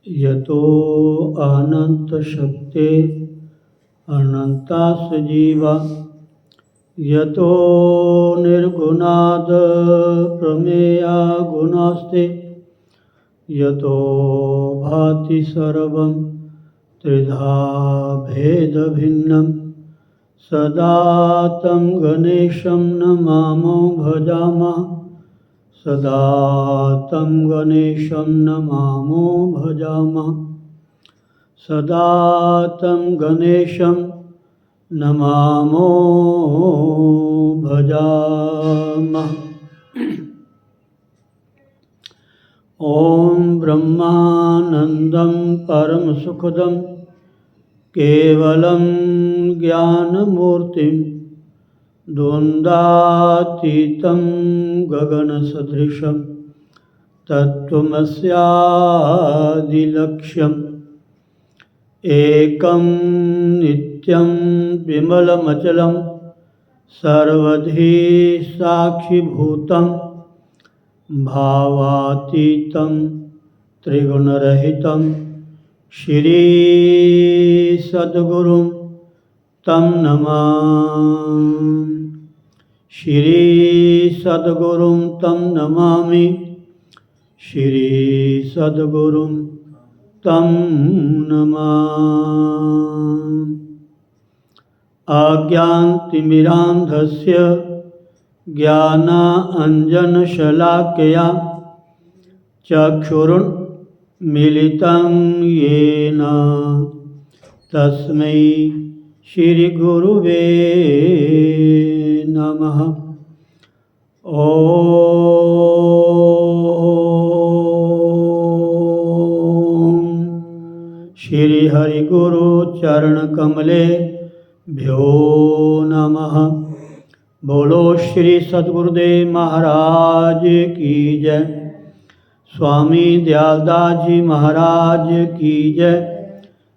यतो अनंत शक्ते अनंतास जीवा यतो निर्गुणाद प्रमेया गुणास्ते यतो भाति सर्वं त्रिधा भेद भिन्नं सदा तं गणेशं नमामो भजामः सदा तं गणेशं नमामो भजामः सदा तं गणेशं नमामो भजामः। ॐ ब्रह्मानन्दं परमसुखदं केवलं ज्ञानमूर्तिं द्वन्द्वातीतं गगनसदृशं तत्त्वमस्यादिलक्ष्यम् एकं नित्यं विमलमचलं सर्वधी साक्षिभूतं भावातीतं त्रिगुणरहितं श्रीसद्गुरुं तं नमामि श्रीसद्गुरुं तं नमामि श्रीसद्गुरुं तं नमामि। अज्ञानतिमिरान्धस्य ज्ञानाञ्जनशलाकया चक्षुरुन्मीलितं येन तस्मै श्रीगुरुवे नमः। श्री हरिगुरु चरणकमलेभ्यो नमः। बोलो श्री सद्गुरुदेव महाराज की जय। स्वामी दयालदास जी महाराज की जय।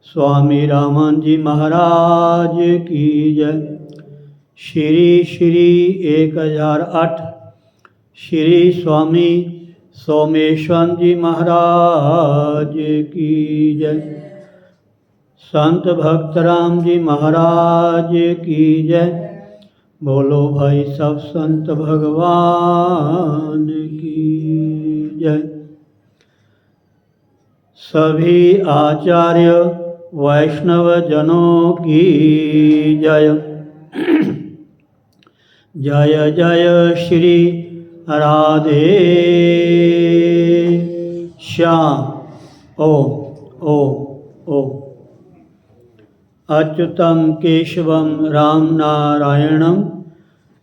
स्वामी रामन जी महाराज की जय। श्री श्री 1008 श्री स्वामी सोमेश्वर जी महाराज की जय। संत भक्तराम जी महाराज की जय। बोलो भाई सब संत भगवान की जय। सभी आचार्य वैष्णव जनों की जय। जय जय श्री राधे श्याम। ओम ओम ओम। अच्युतं केशवं राम नारायणं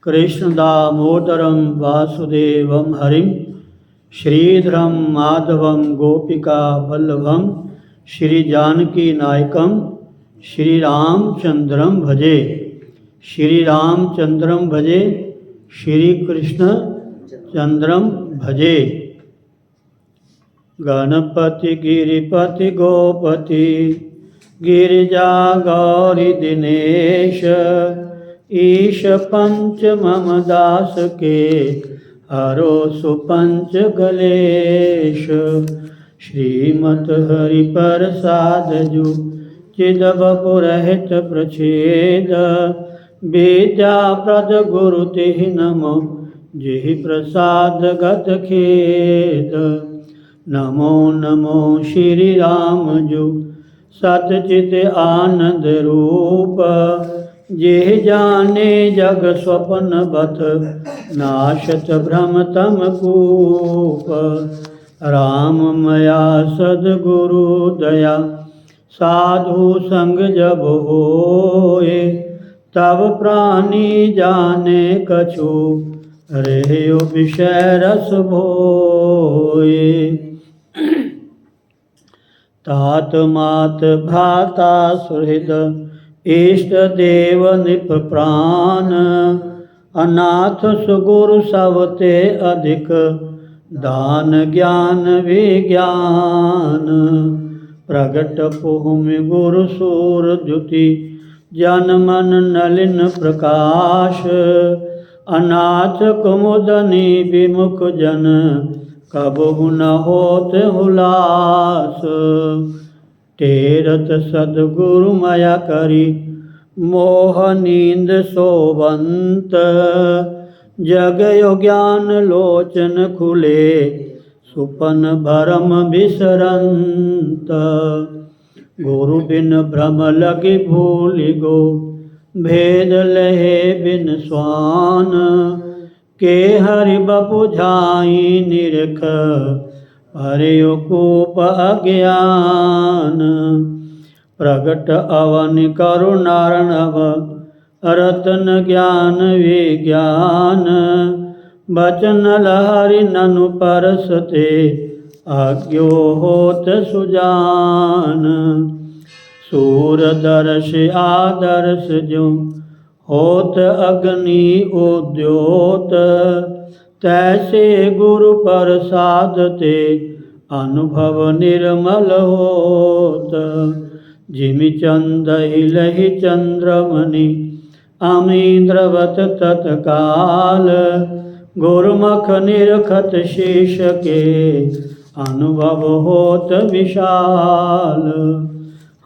कृष्ण दामोदरं वासुदेवं हरिं श्रीधरं माधवं गोपिका वल्लभं श्री जानकी नायकं श्री रामचंद्रं भजे। श्री रामचंद्रं भजे श्री कृष्ण चंद्रं भजे। गणपति गिरिपति गोपति गिरिजा गौरी दिनेश ईश पंच मम दास के हरो सुपंच गलेश। श्रीमत हरि प्रसाद जु चिद बपुरहित प्रछेद विद्या प्रद गुरु तिहि नमो जिहि प्रसाद गत खेद। नमो नमो श्री राम जो सतचित आनंद रूप। जे जाने जग स्वप्न बत नाशत भ्रम तम कूप। राम मया सद्गुरु दया साधु संग जब होए। तब प्राणी जाने कछु रहो विषय रस भोए। तात मात भ्राता सुहृद इष्ट देव निप प्राण। अनाथ सुगुरु सबते अधिक दान ज्ञान विज्ञान। प्रगट पुहुमि गुरु सूर द्युति जन मन नलिन प्रकाश। अनाथ कुमुदनी विमुख जन कबहु न होत हुलास। तेरत सद्गुरु मया करी मोह नींद सोवंत। जगयो ज्ञान लोचन खुले सुपन भरम बिसरंत। गुरु बिन भ्रम लगे भूलि गो भेद लहे बिन स्वान। के हरि बपु झाई निरख हरियो कूप अज्ञान। प्रगट अवन करुणार्णव रतन ज्ञान विज्ञान। बचन लहरि ननु परसते आज्ञो होत सुजान। सूरदर्श आदर्श जो होत अग्नि उद्योत। तैसे गुरु प्रसाद ते अनुभव निर्मल होत। जिमि चंद हिलहि चंद्रमणि अमीन्द्रवत तत्काल। गुरुमुख निरखत शेष के अनुभव होत विशाल।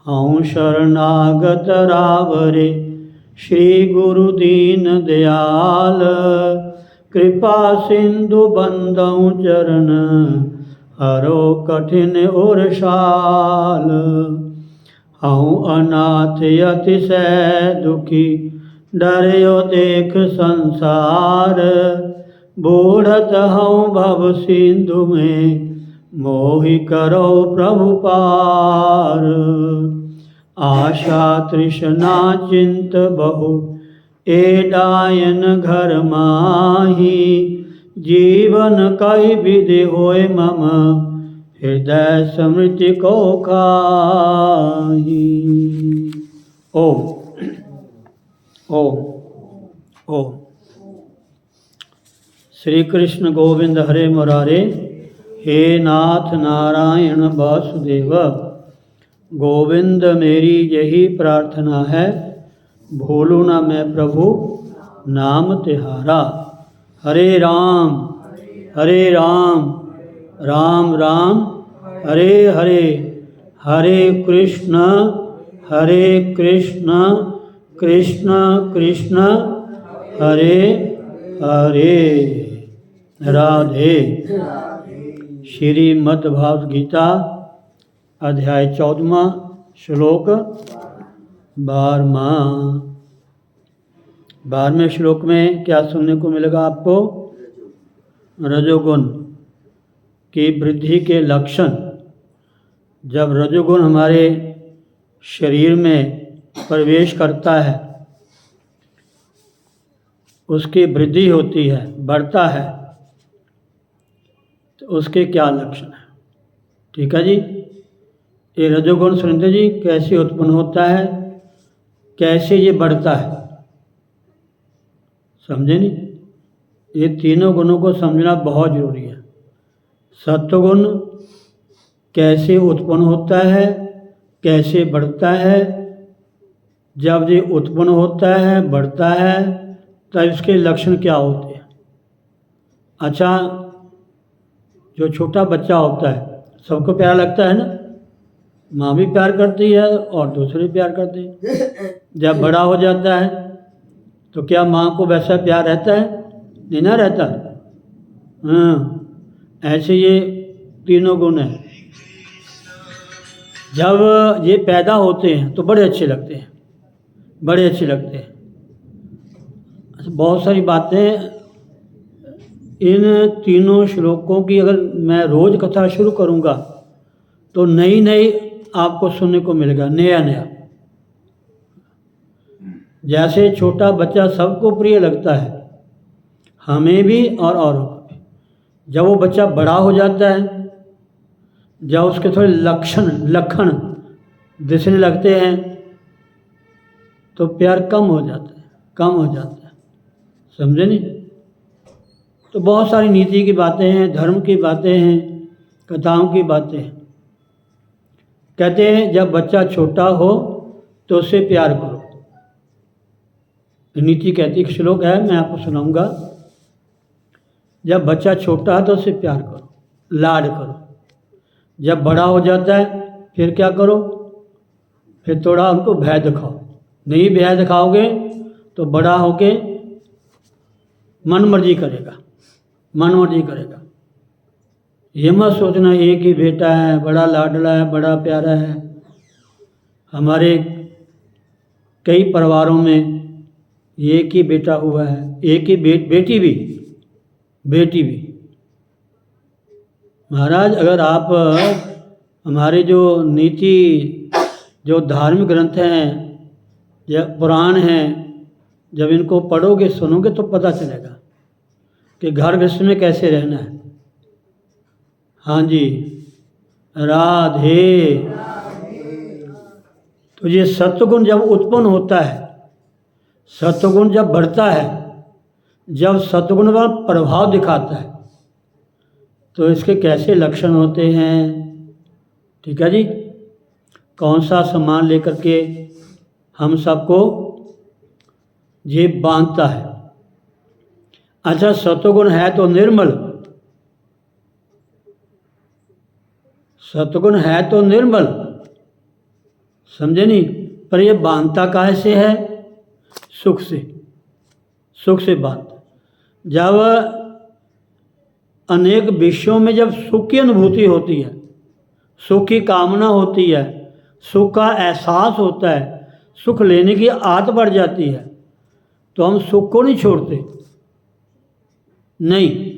हऊँ शरणागत रावरे श्री गुरु दीन दयाल। कृपा सिंधु बंदौ चरण हरो कठिन उरसाल। हऊँ अनाथ अतिशय दुखी डरयो देख संसार। बूढ़त हऊँ भव सिंधु में मोहि करो प्रभु पार। आशा तृष्णा चिंत बहु ए डायन घर माही। जीवन कई विधि होय मम हृदय स्मृति को खाही। ओम ओम ओम। श्री कृष्ण गोविंद हरे मुरारे। हे नाथ नारायण वासुदेव। गोविंद मेरी यही प्रार्थना है, भूलूँ ना मैं प्रभु नाम तिहारा। हरे राम राम राम हरे हरे। हरे कृष्ण कृष्ण कृष्ण हरे हरे। राधे। श्रीमद् भागवत गीता अध्याय 14 श्लोक 12वें श्लोक में क्या सुनने को मिलेगा आपको? रजोगुण की वृद्धि के लक्षण। जब रजोगुण हमारे शरीर में प्रवेश करता है, उसकी वृद्धि होती है, बढ़ता है, तो उसके क्या लक्षण हैं? ठीक है जी। ये रजोगुण सुनते जी कैसे उत्पन्न होता है, कैसे ये बढ़ता है, समझे नहीं? ये तीनों गुणों को समझना बहुत जरूरी है। सत्वगुण कैसे उत्पन्न होता है, कैसे बढ़ता है। जब ये उत्पन्न होता है, बढ़ता है, तब इसके लक्षण क्या होते हैं? अच्छा, जो छोटा बच्चा होता है सबको प्यारा लगता है ना, माँ भी प्यार करती है और दूसरे प्यार करते हैं। जब बड़ा हो जाता है तो क्या माँ को वैसा प्यार रहता है? नहीं ना रहता। हाँ, ऐसे ये तीनों गुण हैं। जब ये पैदा होते हैं तो बड़े अच्छे लगते हैं, बड़े अच्छे लगते हैं। अच्छा, बहुत सारी बातें इन तीनों श्लोकों की अगर मैं रोज़ कथा शुरू करूँगा तो नई नई आपको सुनने को मिलेगा, नया नया। जैसे छोटा बच्चा सबको प्रिय लगता है, हमें भी और औरों को भी। जब वो बच्चा बड़ा हो जाता है, जब उसके थोड़े लक्षण दिखने लगते हैं तो प्यार कम हो जाता है, कम हो जाता है। समझे नहीं? तो बहुत सारी नीति की बातें हैं, धर्म की बातें हैं, कथाओं की बातें हैं। कहते हैं जब बच्चा छोटा हो तो उससे प्यार करो। नीति कहती है, श्लोक है, मैं आपको सुनाऊंगा। जब बच्चा छोटा है तो उससे प्यार करो, लाड करो। जब बड़ा हो जाता है फिर क्या करो? फिर थोड़ा उनको भय दिखाओ। नहीं भय दिखाओगे तो बड़ा होके मन मर्जी करेगा, मन मर्जी करेगा। ये मत सोचना एक ही बेटा है, बड़ा लाडला है, बड़ा प्यारा है। हमारे कई परिवारों में एक ही बेटा हुआ है, एक ही बेटी भी। महाराज, अगर आप हमारे जो नीति, जो धार्मिक ग्रंथ हैं या पुराण हैं, जब इनको पढ़ोगे सुनोगे तो पता चलेगा कि घर गृहस्थ में कैसे रहना है। हाँ जी, राधे। तो ये सत्वगुण जब उत्पन्न होता है, सत्वगुण जब बढ़ता है, जब सत्वगुण का प्रभाव दिखाता है, तो इसके कैसे लक्षण होते हैं? ठीक है जी। कौन सा सामान लेकर के हम सबको ये बांधता है? अच्छा, सत्वगुण है तो निर्मल, सत्वगुण है तो निर्मल, समझे नहीं? पर ये बांधता काहे से है? सुख से, सुख से बांधता। जब अनेक विषयों में जब सुख की अनुभूति होती है, सुख की कामना होती है, सुख का एहसास होता है, सुख लेने की आदत बढ़ जाती है, तो हम सुख को नहीं छोड़ते। नहीं,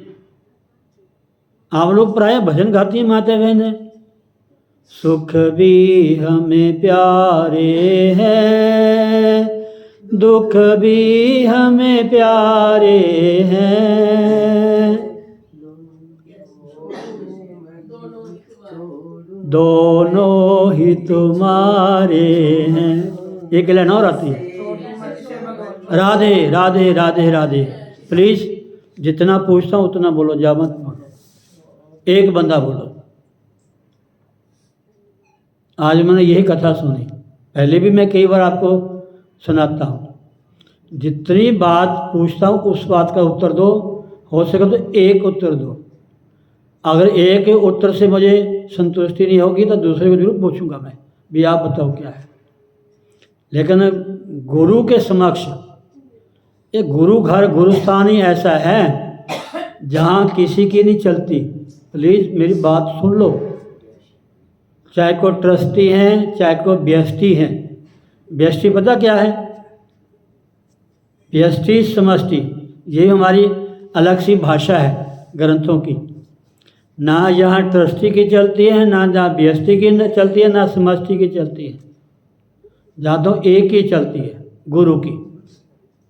आप लोग प्राय भजन गाती हैं माता बहनें, सुख भी हमें प्यारे हैं, दुख भी हमें प्यारे हैं, दोनों ही तुम्हारे हैं। एक लाइन और आती है, राधे राधे राधे राधे। प्लीज जितना पूछता हूँ उतना बोलो, जा मत बोलो, एक बंदा बोलो। आज मैंने यही कथा सुनी, पहले भी मैं कई बार आपको सुनाता हूँ। जितनी बात पूछता हूँ उस बात का उत्तर दो, हो सके तो एक उत्तर दो। अगर एक उत्तर से मुझे संतुष्टि नहीं होगी तो दूसरे को जरूर पूछूंगा मैं भी, आप बताओ क्या है। लेकिन गुरु के समक्ष, ये गुरु घर गुरुस्थान ही ऐसा है जहाँ किसी की नहीं चलती। प्लीज़ मेरी बात सुन लो, चाहे को ट्रस्टी हैं, चाहे को व्यष्टि हैं। व्यष्टि पता क्या है? व्यष्टि समष्टि, ये हमारी अलग सी भाषा है ग्रंथों की। ना यहाँ ट्रस्टी की चलती है, ना जहाँ व्यष्टि की चलती है, ना समष्टि की चलती है। जहाँ तो एक ही चलती है, गुरु की,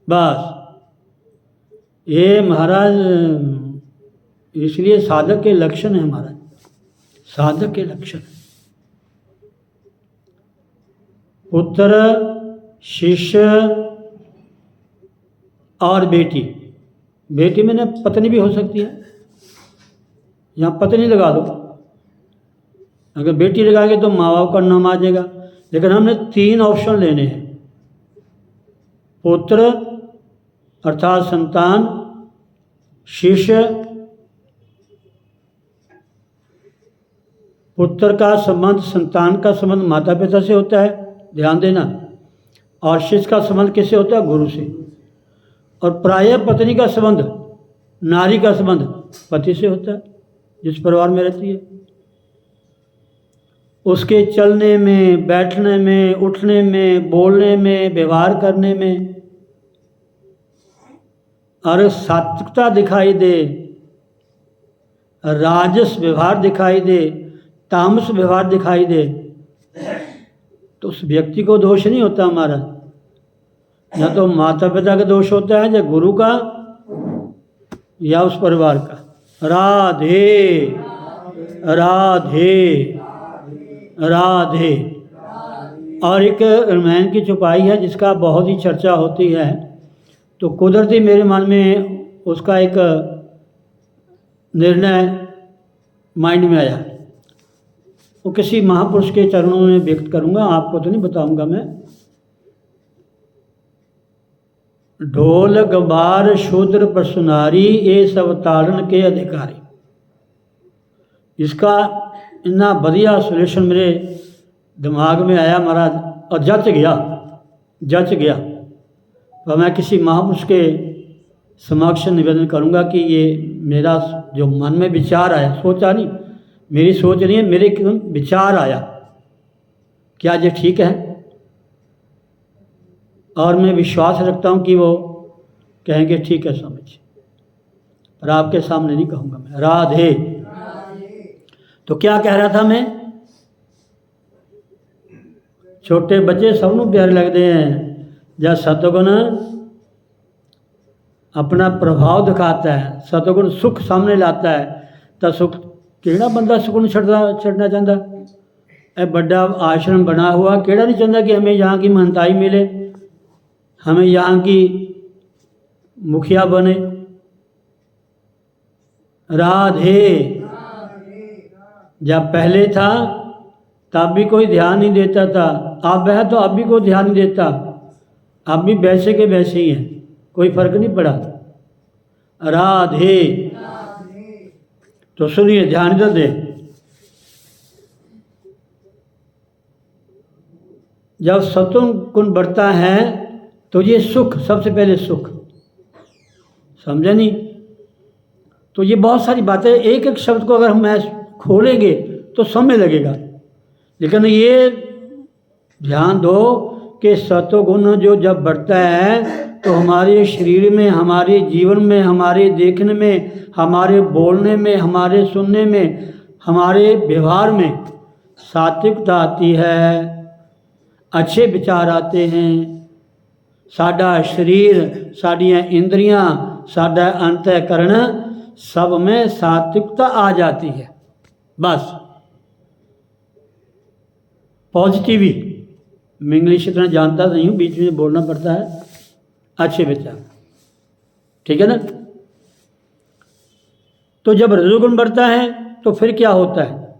बस। ये महाराज इसलिए साधक के लक्षण है, महाराज साधक के लक्षण। पुत्र, शिष्य और बेटी। बेटी में पत्नी भी हो सकती है, यहाँ पत्नी लगा दो। अगर बेटी लगाएंगे तो माँ बाप का नाम आ जाएगा। लेकिन हमने 3 ऑप्शन लेने हैं, पुत्र अर्थात संतान, शिष्य। पुत्र का संबंध, संतान का संबंध माता पिता से होता है, ध्यान देना। और शिष्य का संबंध किससे होता है? गुरु से। और प्रायः पत्नी का संबंध, नारी का संबंध पति से होता है जिस परिवार में रहती है। उसके चलने में, बैठने में, उठने में, बोलने में, व्यवहार करने में अगर सात्विकता दिखाई दे, राजस व्यवहार दिखाई दे, तामस व्यवहार दिखाई दे, तो उस व्यक्ति को दोष नहीं होता हमारा, या तो माता पिता का दोष होता है, या गुरु का, या उस परिवार का। राधे राधे राधे। और एक रामायण की चौपाई है जिसका बहुत ही चर्चा होती है, तो कुदरती मेरे मन में उसका एक निर्णय माइंड में आया। वो किसी महापुरुष के चरणों में व्यक्त करूंगा, आपको तो नहीं बताऊंगा मैं। ढोल गवार शूद्र प्रसुनारी, ये सब ताड़न के अधिकारी। इसका इतना बढ़िया सोल्यूशन मेरे दिमाग में आया महाराज, और जच गया। तो मैं किसी महापुरुष के समक्ष निवेदन करूंगा कि ये मेरा जो मन में विचार आया, सोचा नहीं, मेरी सोच नहीं है, मेरे विचार आया, क्या ये ठीक है? और मैं विश्वास रखता हूँ कि वो कहेंगे ठीक है स्वामी जी, पर आपके सामने नहीं कहूँगा मैं। राधे। तो क्या कह रहा था मैं? छोटे बच्चे सबनों प्यारे लगते हैं जब सतगुण अपना प्रभाव दिखाता है, सतगुण सुख सामने लाता है, तो सुख केड़ा बंदा सुख छड़ना चाहता? ए बड़ा आश्रम बना हुआ केड़ा नहीं चाहता कि हमें यहाँ की महंताई मिले, हमें यहाँ की मुखिया बने। राधे। जब पहले था तब भी कोई ध्यान नहीं देता था, अब है तो अब भी कोई ध्यान नहीं देता, अब भी वैसे के वैसे ही हैं, कोई फर्क नहीं पड़ा। राधे। तो सुनिए, ध्यान तो दे। जब सत्वगुण बढ़ता है तो ये सुख, सबसे पहले सुख, समझे नहीं? तो ये बहुत सारी बातें, एक एक शब्द को अगर हम खोलेंगे तो समय लगेगा, लेकिन ये ध्यान दो कि सत्वगुण जो जब बढ़ता है तो हमारे शरीर में, हमारे जीवन में, हमारे देखने में, हमारे बोलने में, हमारे सुनने में, हमारे व्यवहार में सात्विकता आती है, अच्छे विचार आते हैं। साडा शरीर, साड़ियाँ इंद्रियाँ, साडा अंतःकरण, सब में सात्विकता आ जाती है। बस पॉजिटिव ही, मैं इंग्लिश इतना जानता नहीं हूँ, बीच में बोलना पड़ता है। अच्छे विचार, ठीक है ना? तो जब रजोगुण बढ़ता है तो फिर क्या होता है?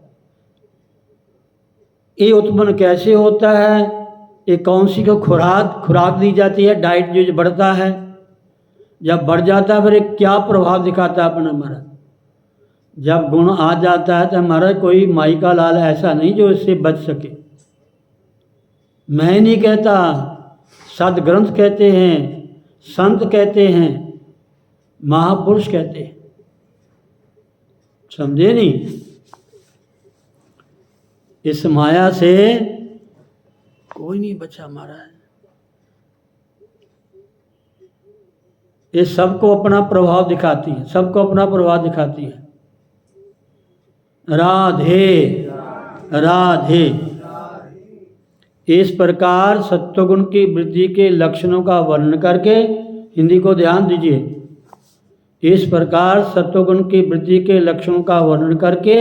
ये उत्पन्न कैसे होता है? ये कौन सी को खुराक दी जाती है? डाइट जो बढ़ता है, जब बढ़ जाता है फिर क्या प्रभाव दिखाता है अपना हमारा? जब गुण आ जाता है तो हमारा कोई माई का लाल ऐसा नहीं जो इससे बच सके। मैं नहीं कहता, सदग्रंथ कहते हैं, संत कहते हैं, महापुरुष कहते हैं, समझे नहीं? इस माया से कोई नहीं बचा हमारा है। ये सबको अपना प्रभाव दिखाती है, सबको अपना प्रभाव दिखाती है। राधे राधे। इस प्रकार सत्वगुण की वृद्धि के लक्षणों का वर्णन करके, हिंदी को ध्यान दीजिए, इस प्रकार सत्वगुण की वृद्धि के लक्षणों का वर्णन करके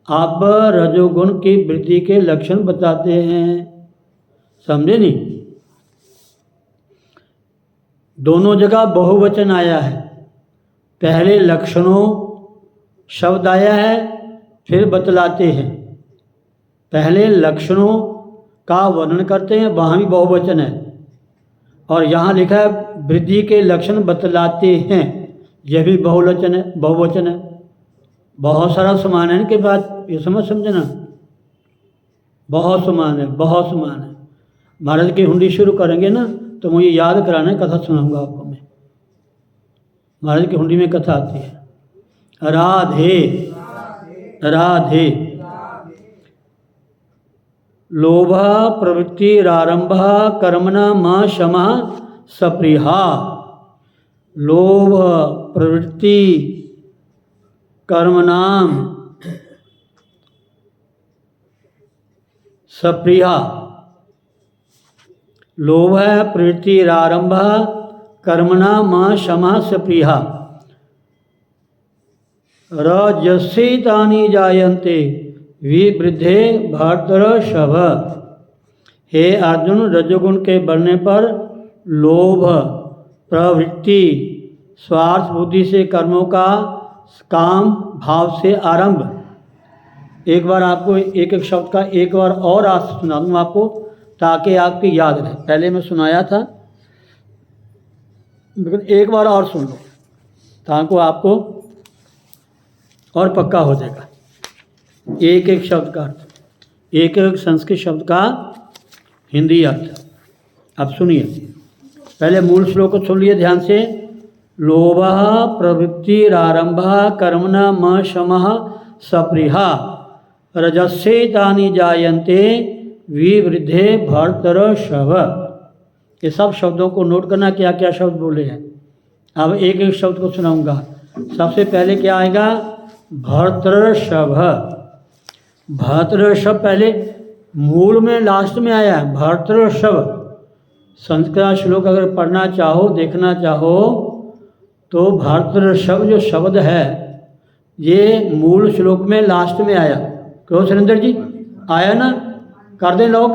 आप रजोगुण की वृद्धि के लक्षण बताते हैं। समझे नहीं? दोनों जगह बहुवचन आया है, पहले लक्षणों शब्द आया है, फिर बतलाते हैं। पहले लक्षणों का वर्णन करते हैं, वहाँ भी बहुवचन है, और यहाँ लिखा है वृद्धि के लक्षण बतलाते हैं, यह भी बहुवचन है। बहुत सारा समान है इनके बाद, ये समझना, बहुत समान है। महाराज की हुंडी शुरू करेंगे ना तो मुझे याद कराना है, कथा सुनाऊंगा आपको मैं। महाराज की हुंडी में कथा आती है। राधे राधे लोभ प्रवृत्तिरारंभ कर्मणा म शमः सप्रिहा। लोभ प्रवृत्ति कर्मणाम सप्रिया। लोभ प्रवृत्तिरारंभ कर्मणा म शमः सप्रिया। रजस्येतानि जायन्ते विवृद्धे भर्तृषभ। हे अर्जुन, रजोगुण के बढ़ने पर लोभ प्रवृत्ति स्वार्थ बुद्धि से कर्मों का काम भाव से आरंभ। एक बार आपको एक एक शब्द का एक बार और आज सुना दूँ आपको, ताकि आपकी याद रहे। पहले मैं सुनाया था, लेकिन एक बार और सुन लो ताकि आपको और पक्का हो जाएगा। एक एक शब्द का अर्थ, एक एक संस्कृत शब्द का हिंदी अर्थ। अब सुनिए, पहले मूल श्लोक को सुन लिए ध्यान से। लोभ प्रवृत्तिरारंभ कर्मणा म शमः सप्रिहा। रजस्येतानि जायन्ते विवृद्धे भर्तृषभ। ये सब शब्दों को नोट करना, क्या क्या शब्द बोले हैं। अब एक एक शब्द को सुनाऊंगा। सबसे पहले क्या आएगा? भर्तृषभ। भर्तृषभ पहले मूल में लास्ट में आया है भर्तृषभ। संस्कृत श्लोक अगर पढ़ना चाहो, देखना चाहो, तो भर्तृषभ जो शब्द है ये मूल श्लोक में लास्ट में आया। क्यों सुरेंद्र जी, आया ना? कर दें लोग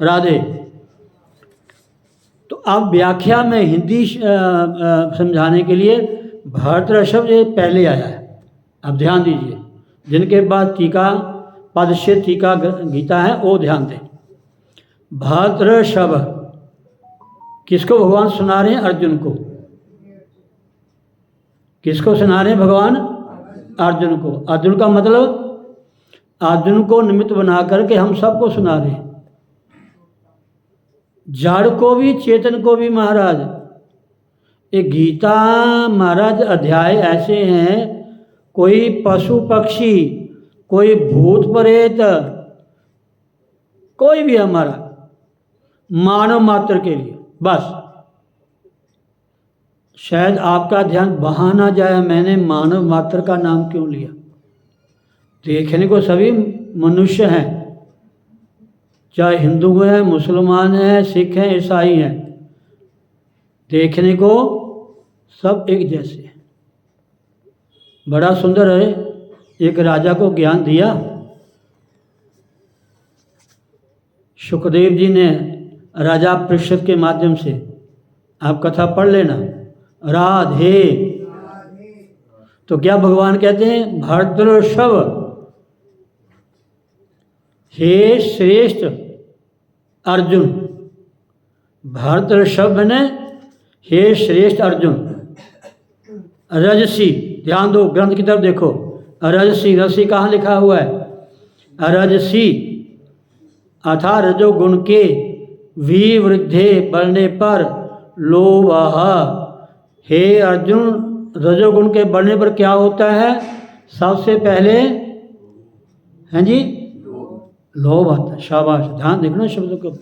राधे। तो अब व्याख्या में हिंदी समझाने के लिए भर्तृषभ ये पहले आया है। अब ध्यान दीजिए, जिनके बाद टीका पदश्य टीका गीता है वो ध्यान दें। भर्तृषभ किसको भगवान सुना रहे हैं? अर्जुन को। किसको सुना रहे हैं भगवान? अर्जुन को। अर्जुन का मतलब अर्जुन को निमित्त बना करके हम सबको सुना रहे हैं, जड़ को भी चेतन को भी। महाराज ये गीता महाराज अध्याय ऐसे हैं, कोई पशु पक्षी, कोई भूत प्रेत, कोई भी हमारा मानव मात्र के लिए। बस शायद आपका ध्यान वहाँ ना जाए, मैंने मानव मात्र का नाम क्यों लिया। देखने को सभी मनुष्य हैं, चाहे हिंदू हैं, मुसलमान हैं, सिख हैं, ईसाई हैं, देखने को सब एक जैसे हैं। बड़ा सुंदर है। एक राजा को ज्ञान दिया सुखदेव जी ने राजा परीक्षित के माध्यम से। आप कथा पढ़ लेना। राधे तो क्या भगवान कहते हैं? भर्तृषभ, हे श्रेष्ठ अर्जुन। भर्तृषभ ने हे श्रेष्ठ अर्जुन। रजसी, ध्यान दो, ग्रंथ की तरफ देखो। रजसी, रसी कहाँ लिखा हुआ है? रजसी अथा रजोगुण के विवृद्धे बढ़ने पर लोभ। हे अर्जुन, रजोगुण के बढ़ने पर क्या होता है? सबसे पहले हैं जी लोभ आता है। शाबाश, ध्यान देखना शब्दों को।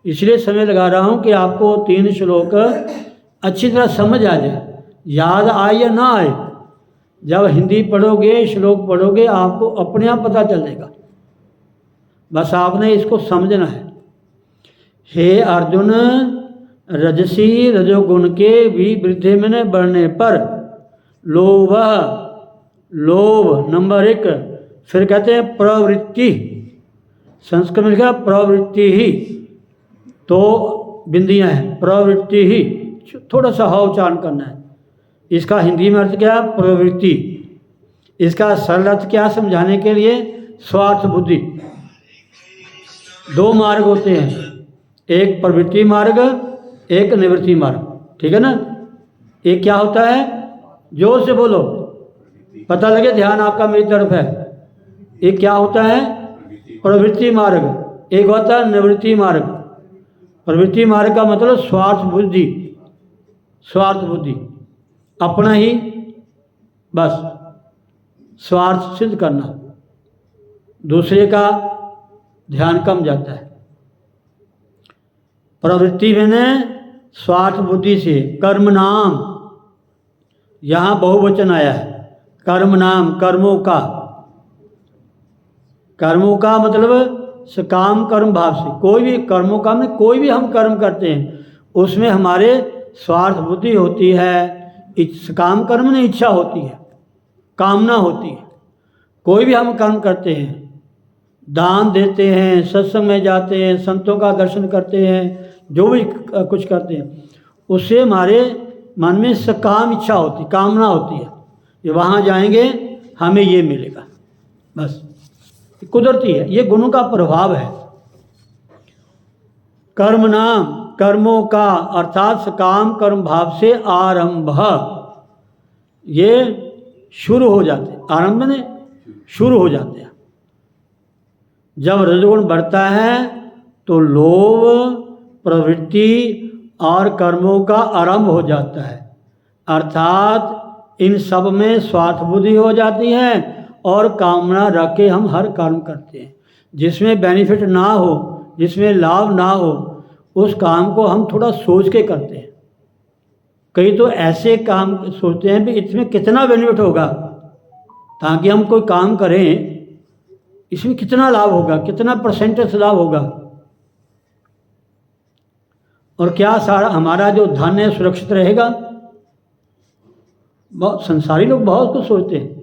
इसलिए समय लगा रहा हूँ कि आपको 3 श्लोक अच्छी तरह समझ आ जाए, याद आए या ना आए। जब हिंदी पढ़ोगे, श्लोक पढ़ोगे, आपको अपने आप पता चलेगा। बस आपने इसको समझना है। हे अर्जुन, रजसी रजोगुण के विवृद्धि में बढ़ने पर लोभ, लोभ नंबर 1। फिर कहते हैं प्रवृत्ति, संस्कृत में लिखा प्रवृत्ति ही, तो बिंदियां हैं, प्रवृत्ति ही। थोड़ा सा हा उच्चारण करना है। इसका हिंदी में अर्थ क्या है? प्रवृत्ति। इसका सरल अर्थ क्या समझाने के लिए? स्वार्थ बुद्धि। 2 मार्ग होते हैं, एक प्रवृत्ति मार्ग, एक निवृत्ति मार्ग। ठीक है ना? एक क्या होता है? जोर से बोलो, पता लगे ध्यान आपका मेरी तरफ है। एक क्या होता है? प्रवृत्ति मार्ग। एक होता है निवृत्ति मार्ग। प्रवृत्ति मार्ग का मतलब स्वार्थ बुद्धि, स्वार्थ बुद्धि। अपना ही बस स्वार्थ सिद्ध करना, दूसरे का ध्यान कम जाता है। प्रवृत्ति मैंने स्वार्थ बुद्धि से, कर्म नाम, यहाँ बहुवचन आया है, कर्म नाम, कर्मों का, कर्मों का मतलब सकाम कर्म भाव से, कोई भी कर्मों का में कोई भी हम कर्म करते हैं उसमें हमारे स्वार्थ बुद्धि होती है, सकाम कर्म में इच्छा होती है, कामना होती है। कोई भी हम कर्म करते हैं, दान देते हैं, सत्संग में जाते हैं, संतों का दर्शन करते हैं, जो भी कुछ करते हैं, उससे हमारे मन में सकाम इच्छा होती, कामना होती है कि वहाँ जाएंगे हमें ये मिलेगा, बस कुदरती है, ये गुणों का प्रभाव है। कर्म नाम, कर्मों का अर्थात सकाम कर्म भाव से आरंभ, ये शुरू हो जाते हैं, आरंभ में शुरू हो जाते हैं। जब रजोगुण बढ़ता है तो लोभ, प्रवृत्ति और कर्मों का आरंभ हो जाता है, अर्थात इन सब में स्वार्थ बुद्धि हो जाती है और कामना रख के हम हर कर्म करते हैं। जिसमें बेनिफिट ना हो, जिसमें लाभ ना हो, उस काम को हम थोड़ा सोच के करते हैं। कई तो ऐसे काम सोचते हैं भी इसमें कितना बेनिफिट होगा, ताकि हम कोई काम करें इसमें कितना लाभ होगा, कितना परसेंटेज लाभ होगा, और क्या सारा हमारा जो धन है सुरक्षित रहेगा। बहुत संसारी लोग बहुत कुछ सोचते हैं।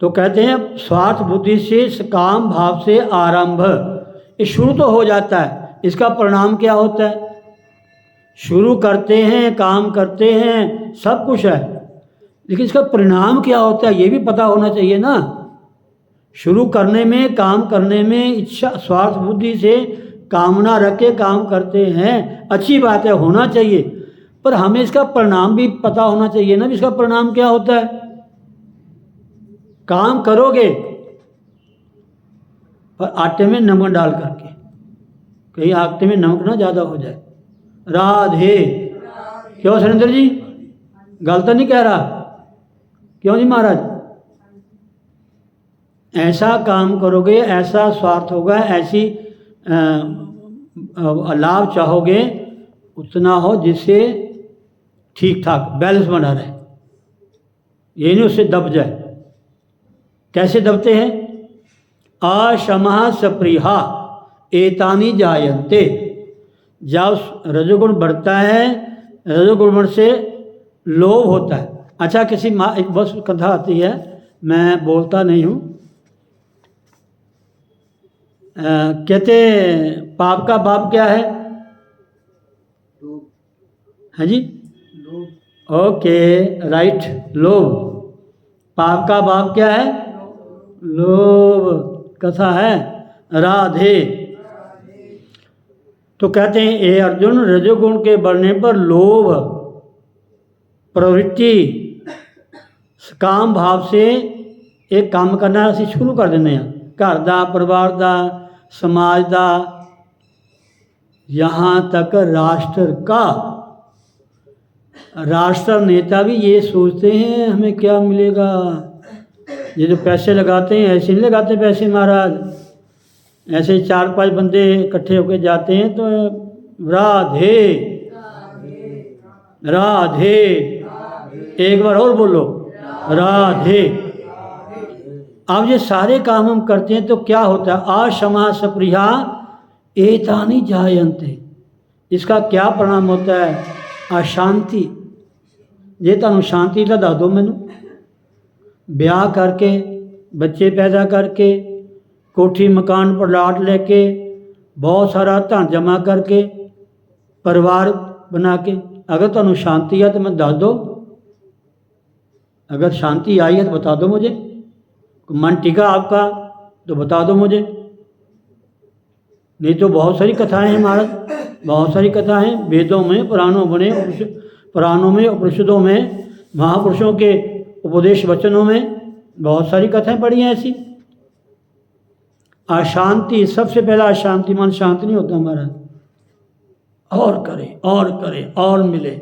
तो कहते हैं स्वार्थ बुद्धि से सकाम भाव से आरंभ, ये शुरू तो हो जाता है, इसका परिणाम क्या होता है? शुरू करते हैं, काम करते हैं, सब कुछ है, लेकिन इसका परिणाम क्या होता है ये भी पता होना चाहिए ना। शुरू करने में, काम करने में इच्छा, स्वार्थ बुद्धि से कामना रख के काम करते हैं, अच्छी बात है, होना चाहिए, पर हमें इसका परिणाम भी पता होना चाहिए ना, इसका परिणाम क्या होता है। काम करोगे पर आटे में नमक डाल करके, कहीं आटे में नमक ना ज़्यादा हो जाए। राधे, क्यों सुरेंद्र जी, गलत नहीं कह रहा, क्यों जी महाराज? ऐसा काम करोगे, ऐसा स्वार्थ होगा, ऐसी लाभ चाहोगे, उतना हो जिससे ठीक ठाक बैलेंस बना रहे, ये नहीं उससे दब जाए। कैसे दबते हैं? अशमः सप्रिहा एतानि जायन्ते। जब रजोगुण बढ़ता है, रजोगुण से लोभ होता है। अच्छा, किसी एक बस कथा आती है, मैं बोलता नहीं हूँ। कहते पाप का बाप क्या है? हाँ जी, ओके, राइट, लोभ। पाप का बाप क्या है? लोभ। कथा है राधे। तो कहते हैं ए अर्जुन, रजोगुण के बढ़ने पर लोभ, प्रवृत्ति, काम भाव से एक काम करना ਅਸੀਂ शुरू कर देने हैं, घर ਦਾ, परिवार ਦਾ, समाज ਦਾ, यहाँ तक राष्ट्र का। राष्ट्र नेता भी ये सोचते हैं हमें क्या मिलेगा। ये जो पैसे लगाते हैं ऐसे नहीं लगाते पैसे महाराज, ऐसे 4-5 बंदे इकट्ठे होकर जाते हैं तो राधे राधे, एक बार और बोलो राधे। अब ये सारे काम हम करते हैं तो क्या होता है? अशमः सप्रिहा एतानि जायन्ते। इसका क्या परिणाम होता है? अशांति। ये तुहानू शांति का दस दो मैनू। ब्याह करके, बच्चे पैदा करके, कोठी मकान प्लाट लेके, बहुत सारा धन जमा करके, परिवार बना के, अगर तुहानू शांति है तो मैं दस दो। अगर शांति आई है तो बता दो मुझे, मन टिका आपका तो बता दो मुझे। नहीं तो बहुत सारी कथाएं हैं महाराज, बहुत सारी कथाएं वेदों में, पुराणों में, उपनिषदों में, महापुरुषों के उपदेश वचनों में बहुत सारी कथाएं पढ़ी हैं ऐसी। अशांति, सबसे पहला अशांति, मन शांत नहीं होता महाराज। और करे और करे और मिले।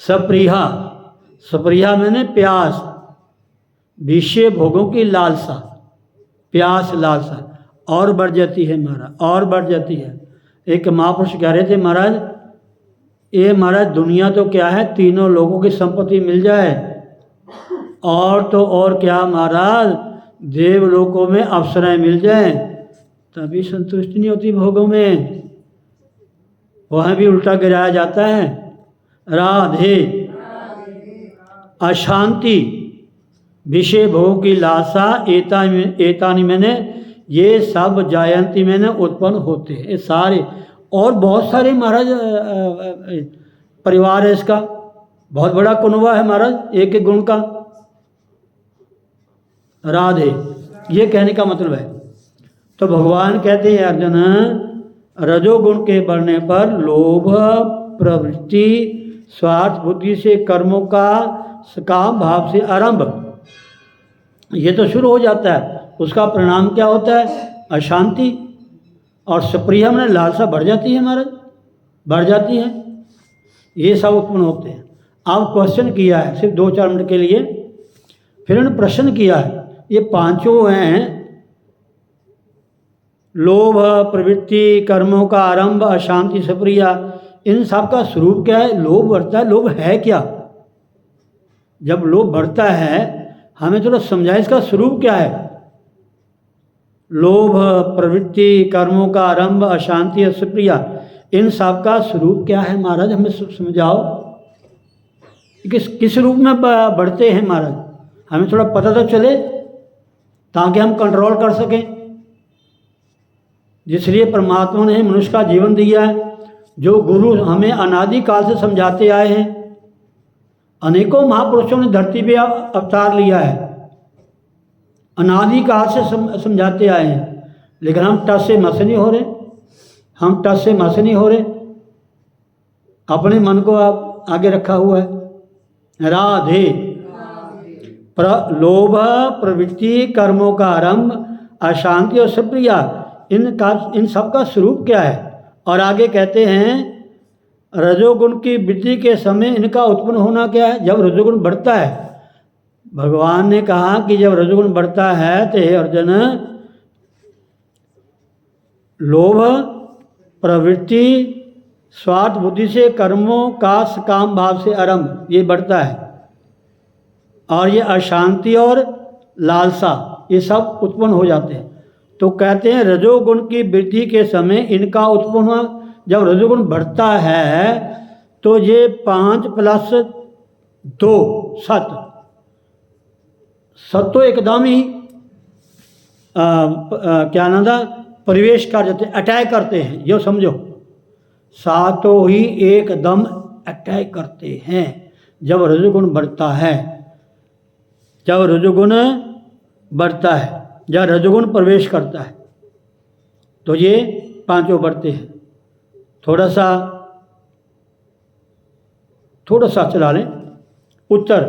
सप्रिया, सप्रिया मैंने प्यास, विषय भोगों की लालसा, प्यास लालसा और बढ़ जाती है महाराज, और बढ़ जाती है। एक महापुरुष कह रहे थे, महाराज ये महाराज दुनिया तो क्या है, तीनों लोगों की संपत्ति मिल जाए और तो और क्या महाराज, देवलोकों में अप्सराएं मिल जाएं, तभी संतुष्टि नहीं होती भोगों में, वहाँ भी उल्टा गिराया जाता है। राधे, अशांति, विषय भोग की लालसा, एतानी मैंने, ये सब जायंती मैंने उत्पन्न होते हैं, ये सारे। और बहुत सारे महाराज परिवार है इसका, बहुत बड़ा कुनबा है महाराज एक एक गुण का। राधे, ये कहने का मतलब है। तो भगवान कहते हैं अर्जुन, रजोगुण के बढ़ने पर लोभ, प्रवृत्ति, स्वार्थ बुद्धि से कर्मों का सकाम भाव से आरंभ, ये तो शुरू हो जाता है। उसका परिणाम क्या होता है? अशांति। और सप्रिया में लालसा बढ़ जाती है महाराज, बढ़ जाती है, ये सब उत्पन्न होते हैं। अब क्वेश्चन किया है सिर्फ 2-4 मिनट के लिए, फिर उन्होंने प्रश्न किया है, ये पांचों हैं, लोभ, प्रवृत्ति, कर्मों का आरंभ, अशांति, सप्रिया, इन सब का स्वरूप क्या है? लोभ बढ़ता है, लोभ है क्या? जब लोभ बढ़ता है हमें थोड़ा समझाए इसका स्वरूप क्या है। लोभ, प्रवृत्ति, कर्मों का आरंभ, अशांति, असप्रिया, इन सब का स्वरूप क्या है महाराज, हमें समझाओ। किस रूप में बढ़ते हैं महाराज, हमें थोड़ा पता तो चले ताकि हम कंट्रोल कर सकें। जिसलिए परमात्मा ने मनुष्य का जीवन दिया है, जो गुरु हमें अनादि काल से समझाते आए हैं। अनेकों महापुरुषों ने धरती पे अवतार लिया है, अनादि काल से समझाते आए हैं, लेकिन हम टस से मस नहीं हो रहे, हम टस से मस नहीं हो रहे, अपने मन को आप आगे रखा हुआ है। राधे, लोभ, प्रवृत्ति, कर्मों का आरंभ, अशांति और सप्रिया, इन सब का स्वरूप क्या है? और आगे कहते हैं रजोगुण की वृद्धि के समय इनका उत्पन्न होना क्या है? जब रजोगुण बढ़ता है, भगवान ने कहा कि जब रजोगुण बढ़ता है तो हे अर्जुन, लोभ, प्रवृत्ति, स्वार्थ बुद्धि से कर्मों का सकाम भाव से आरंभ, ये बढ़ता है, और ये अशांति और लालसा, ये सब उत्पन्न हो जाते हैं। तो कहते हैं रजोगुण की वृद्धि के समय इनका उत्पन्न हुआ। जब रजोगुण बढ़ता है तो ये 5 + 2 7 तो एकदम ही क्या नाम था, प्रवेश कर जाते, अटैक करते हैं, ये समझो, सातों ही एकदम अटैक करते हैं जब रजोगुण बढ़ता है। जब रजोगुण बढ़ता है, जब रजोगुण प्रवेश करता है तो ये पांचों बढ़ते हैं। थोड़ा सा चला लें। उत्तर,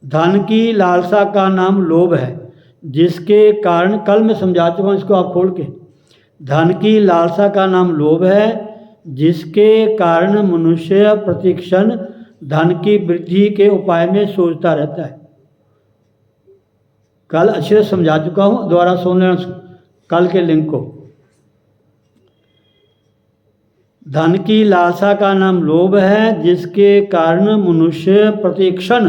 धन की लालसा का नाम लोभ है, जिसके कारण, कल मैं समझा चुका हूँ इसको, आप खोल के, धन की लालसा का नाम लोभ है, जिसके कारण मनुष्य प्रतिक्षण धन की वृद्धि के उपाय में सोचता रहता है। कल अच्छे से समझा चुका हूँ, दोबारा सुन लेना कल के लिंक को। धन की लालसा का नाम लोभ है, जिसके कारण मनुष्य प्रतिक्षण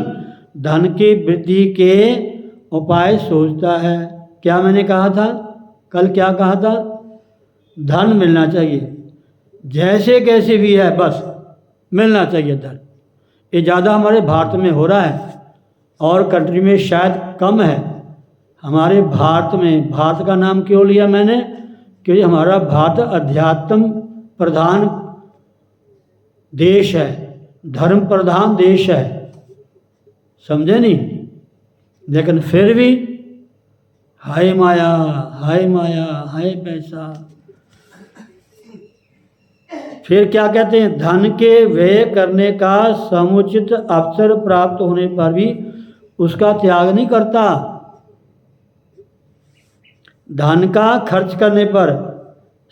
धन की वृद्धि के उपाय सोचता है। क्या मैंने कहा था कल, क्या कहा था? धन मिलना चाहिए, जैसे कैसे भी है, बस मिलना चाहिए धन। ये ज़्यादा हमारे भारत में हो रहा है और कंट्री में शायद कम है। हमारे भारत में, भारत का नाम क्यों लिया मैंने? क्योंकि हमारा भारत अध्यात्म प्रधान देश है, धर्म प्रधान देश है, समझे नहीं? लेकिन फिर भी हाय माया, हाय माया, हाय पैसा। फिर क्या कहते हैं? धन के व्यय करने का समुचित अवसर प्राप्त होने पर भी उसका त्याग नहीं करता। धन का खर्च करने पर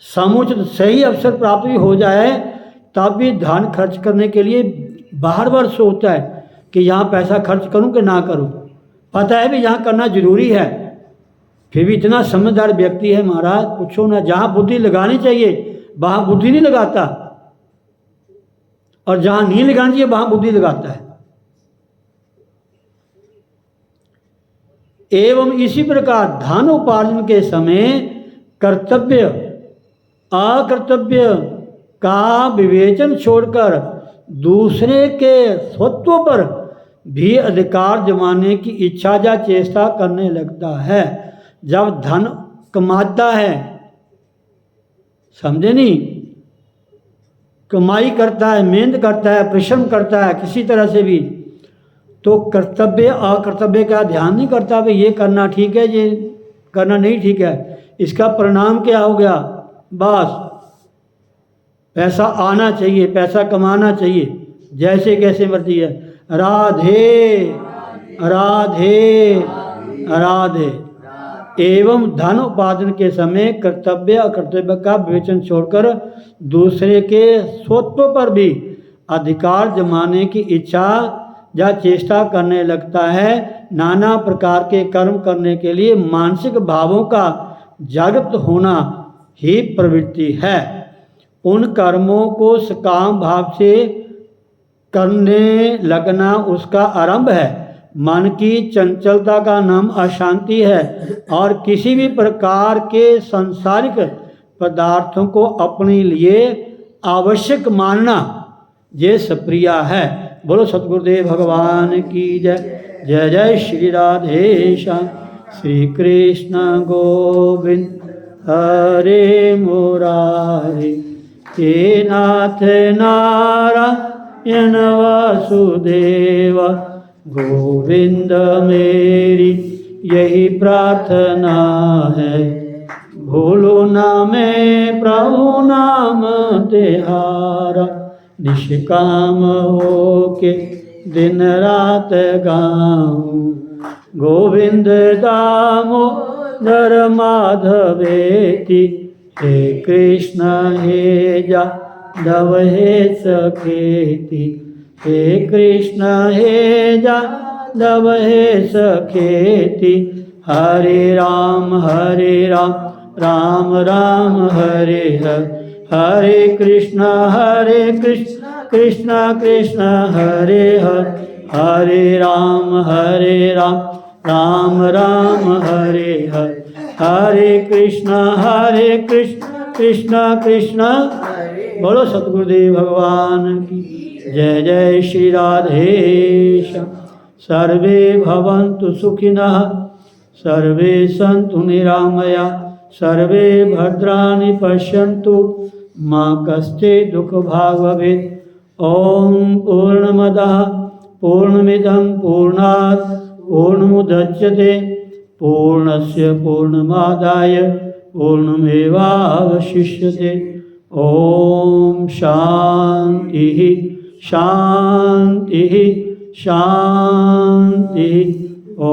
समुचित सही अवसर प्राप्त भी हो जाए तब भी धन खर्च करने के लिए बाहर बार सोचता है कि यहाँ पैसा खर्च करूँ कि ना करूँ। पता है भी यहाँ करना जरूरी है, फिर भी इतना समझदार व्यक्ति है महाराज, पूछो ना। जहाँ बुद्धि लगानी चाहिए वहाँ बुद्धि नहीं लगाता, और जहाँ नहीं लगानी चाहिए वहाँ बुद्धि लगाता है। एवं इसी प्रकार धन उपार्जन के समय कर्तव्य अकर्तव्य का विवेचन छोड़कर दूसरे के स्वत्व पर भी अधिकार जमाने की इच्छा या चेष्टा करने लगता है। जब धन कमाता है, समझे नहीं, कमाई करता है, मेहनत करता है, परिश्रम करता है किसी तरह से भी, तो कर्तव्य अकर्तव्य का ध्यान नहीं करता। भाई ये करना ठीक है, ये करना नहीं ठीक है, इसका परिणाम क्या हो गया, बस पैसा आना चाहिए, पैसा कमाना चाहिए, जैसे कैसे मर्जी है। राधे राधे राधे। एवं धन उपार्जन के समय कर्तव्य अकर्तव्य का विवेचन छोड़कर दूसरे के स्वत्व पर भी अधिकार जमाने की इच्छा या चेष्टा करने लगता है। नाना प्रकार के कर्म करने के लिए मानसिक भावों का जागृत होना ही प्रवृत्ति है। उन कर्मों को सकाम भाव से करने लगना उसका आरंभ है। मन की चंचलता का नाम अशांति है, और किसी भी प्रकार के सांसारिक पदार्थों को अपने लिए आवश्यक मानना ये सप्रिया है। बोलो सतगुरुदेव भगवान की जय। जय जय श्री राधेश्याम। श्री कृष्ण गोविंद हरे मुरारी। हे नाथ नारायण वासुदेव गोविंद मेरी यही प्रार्थना है। भूलो ना मैं प्रभु नाम तिहारा, निष्काम हो के दिन रात गाऊं। गोविंद दामोदर माधवेति, हे कृष्ण हे जादव हे सखेति। हे कृष्ण हे जादव हे सखेति। हरे राम राम राम हरे हरे। हरे कृष्ण कृष्ण कृष्ण हरे हरे। हरे राम राम राम हरे हरे। हरे कृष्ण कृष्ण कृष्ण। बोलो सतगुरुदेव भगवान की जय। जय श्री राधेश्याम। सर्वे भवन्तु सुखिनः, सर्वे सन्तु निरामया, सर्वे भद्राणि पश्यन्तु मा कश्चित् दुःखभाग् भवेत्। ॐ पूर्णमदः पूर्णमिदं पूर्णात् पूर्णमुदच्यते पूर्णस्य पूर्णमादाय पूर्णमेवावशिष्यते। ॐ शान्तिः शान्तिः शान्तिः। ॐ